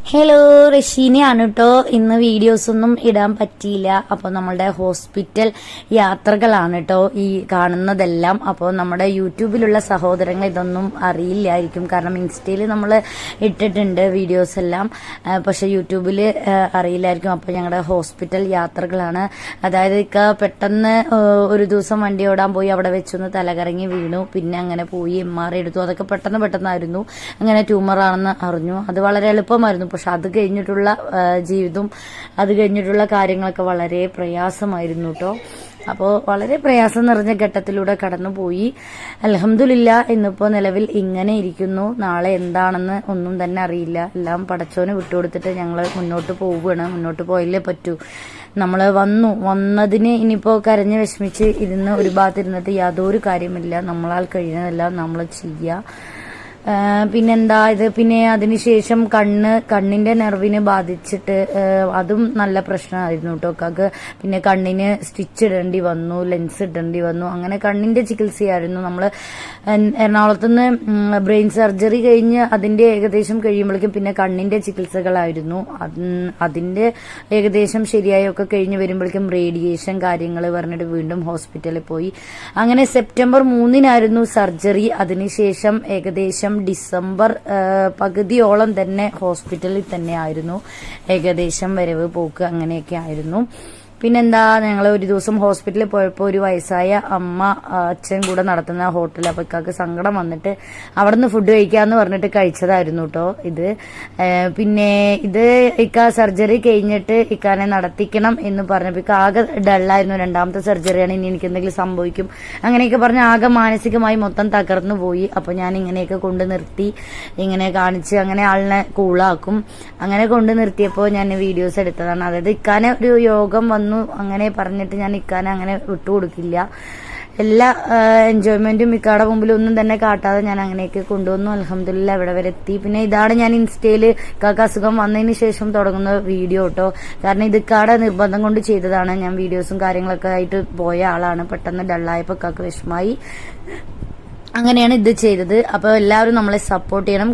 Hello, റഷീനയാണ് കേട്ടോ. ഇന്ന് videos ഒന്നും ഇടാൻ പറ്റിയില്ല. അപ്പോൾ നമ്മളുടെ ഹോസ്പിറ്റൽ യാത്രകളാണ് കേട്ടോ ഈ കാണുന്നതെല്ലാം. അപ്പോൾ നമ്മുടെ യൂട്യൂബിലുള്ള സഹോദരങ്ങൾ ഇതൊന്നും അറിയില്ലായിരിക്കും, കാരണം ഇൻസ്റ്റയിൽ നമ്മൾ ഇട്ടിട്ടുണ്ട് വീഡിയോസ് എല്ലാം, പക്ഷെ യൂട്യൂബിൽ അറിയില്ലായിരിക്കും. അപ്പോൾ ഞങ്ങളുടെ ഹോസ്പിറ്റൽ യാത്രകളാണ്. അതായത് പെട്ടെന്ന് ഒരു ദിവസം വണ്ടി ഓടാൻ പോയി, അവിടെ വെച്ചൊന്ന് തലകറങ്ങി വീണു. പിന്നെ അങ്ങനെ പോയി MRI എടുത്തു. അതൊക്കെ പെട്ടെന്നായിരുന്നു. അങ്ങനെ ട്യൂമറാണെന്ന് അറിഞ്ഞു. അത് വളരെ എളുപ്പമായിരുന്നു. പക്ഷെ അത് കഴിഞ്ഞിട്ടുള്ള ജീവിതം, അത് കഴിഞ്ഞിട്ടുള്ള കാര്യങ്ങളൊക്കെ വളരെ പ്രയാസമായിരുന്നു കേട്ടോ. അപ്പോൾ വളരെ പ്രയാസം നിറഞ്ഞ ഘട്ടത്തിലൂടെ കടന്നുപോയി. അൽഹംദുലില്ലാ, ഇന്നിപ്പോൾ നിലവിൽ ഇങ്ങനെ ഇരിക്കുന്നു. നാളെ എന്താണെന്ന് ഒന്നും തന്നെ അറിയില്ല. എല്ലാം പടച്ചോന് വിട്ടുകൊടുത്തിട്ട് ഞങ്ങൾ മുന്നോട്ട് പോവുകയാണ്. മുന്നോട്ട് പോയല്ലേ പറ്റൂ. നമ്മൾ വന്നതിന് ഇനിയിപ്പോൾ കരഞ്ഞ് വിഷമിച്ച് ഇരുന്ന് ഒരു ഭാഗത്തിരുന്നിട്ട് യാതൊരു കാര്യമില്ല. നമ്മളാൽ കഴിയുന്നതെല്ലാം നമ്മൾ ചെയ്യുക. പിന്നെന്താ ഇത്, പിന്നെ അതിനുശേഷം കണ്ണിന്റെ നെർവിനെ ബാധിച്ചിട്ട് അതും നല്ല പ്രശ്നമായിരുന്നു കേട്ടോ കാക്ക്. പിന്നെ കണ്ണിന് സ്റ്റിച്ച് ഇടേണ്ടി വന്നു, ലെൻസ് ഇടേണ്ടി വന്നു. അങ്ങനെ കണ്ണിന്റെ ചികിത്സയായിരുന്നു. നമ്മൾ എറണാകുളത്തുനിന്ന് ബ്രെയിൻ സർജറി കഴിഞ്ഞ് അതിന്റെ ഏകദേശം കഴിയുമ്പോഴേക്കും പിന്നെ കണ്ണിന്റെ ചികിത്സകളായിരുന്നു. അതിന്റെ ഏകദേശം ശരിയായൊക്കെ കഴിഞ്ഞ് വരുമ്പോഴേക്കും റേഡിയേഷൻ കാര്യങ്ങൾ പറഞ്ഞിട്ട് വീണ്ടും ഹോസ്പിറ്റലിൽ പോയി. അങ്ങനെ സെപ്റ്റംബർ 3 സർജറി. അതിനുശേഷം ഏകദേശം ഡിസംബർ പകുതിയോളം തന്നെ ഹോസ്പിറ്റലിൽ തന്നെ ആയിരുന്നു. ഏകദേശം വരവ് പോക്ക് അങ്ങനെയൊക്കെ ആയിരുന്നു. പിന്നെന്താ, ഞങ്ങൾ ഒരു ദിവസം ഹോസ്പിറ്റലിൽ പോയപ്പോൾ ഒരു വയസ്സായ അമ്മ അച്ഛൻ കൂടെ നടത്തുന്ന ഹോട്ടൽ, അപ്പൊ ഇക്കാക്ക് സങ്കടം വന്നിട്ട് അവിടുന്ന് ഫുഡ് കഴിക്കാന്ന് പറഞ്ഞിട്ട് കഴിച്ചതായിരുന്നു കേട്ടോ ഇത്. പിന്നെ ഇത് ഇക്ക സർജറി കഴിഞ്ഞിട്ട് ഇക്കാനെ നടത്തിക്കണം എന്ന് പറഞ്ഞപ്പോൾ ഇക്ക ആകെ ഡള്ളായിരുന്നു. രണ്ടാമത്തെ സർജറിയാണ്, ഇനി എനിക്ക് എന്തെങ്കിലും സംഭവിക്കും അങ്ങനെയൊക്കെ പറഞ്ഞ് ആകെ മാനസികമായി മൊത്തം തകർന്നു പോയി. അപ്പൊ ഞാൻ ഇങ്ങനെയൊക്കെ കൊണ്ട് നിർത്തി, ഇങ്ങനെ കാണിച്ച് അങ്ങനെ ആളിനെ കൂളാക്കും. അങ്ങനെ കൊണ്ട് നിർത്തിയപ്പോൾ ഞാൻ വീഡിയോസ് എടുത്തതാണ്. അതായത് ഇക്കാനെ ഒരു യോഗം വന്നു അങ്ങനെ പറഞ്ഞിട്ട് ഞാൻ ഇക്കാനെ അങ്ങനെ വിട്ടുകൊടുക്കില്ല. എല്ലാ എൻജോയ്മെന്റും ഇക്കാടെ മുമ്പിൽ ഒന്നും തന്നെ കാട്ടാതെ ഞാൻ അങ്ങനെയൊക്കെ കൊണ്ടുവന്നു. അൽഹംദുലില്ലാ, ഇവിടെ വരെ എത്തി. പിന്നെ ഇതാണ് ഞാൻ ഇൻസ്റ്റയില് ഇക്കാക്ക് അസുഖം വന്നതിന് ശേഷം തുടങ്ങുന്ന വീഡിയോ കേട്ടോ. കാരണം ഇത് ഇക്കാടെ നിർബന്ധം കൊണ്ട് ചെയ്തതാണ്. ഞാൻ വീഡിയോസും കാര്യങ്ങളൊക്കെ ആയിട്ട് പോയ ആളാണ്. പെട്ടെന്ന് ഡള്ളായപ്പോൾ ഇക്കാക്ക് വിഷമായി. അങ്ങനെയാണ് ഇത് ചെയ്തത്. അപ്പോൾ എല്ലാവരും നമ്മളെ സപ്പോർട്ട് ചെയ്യണം.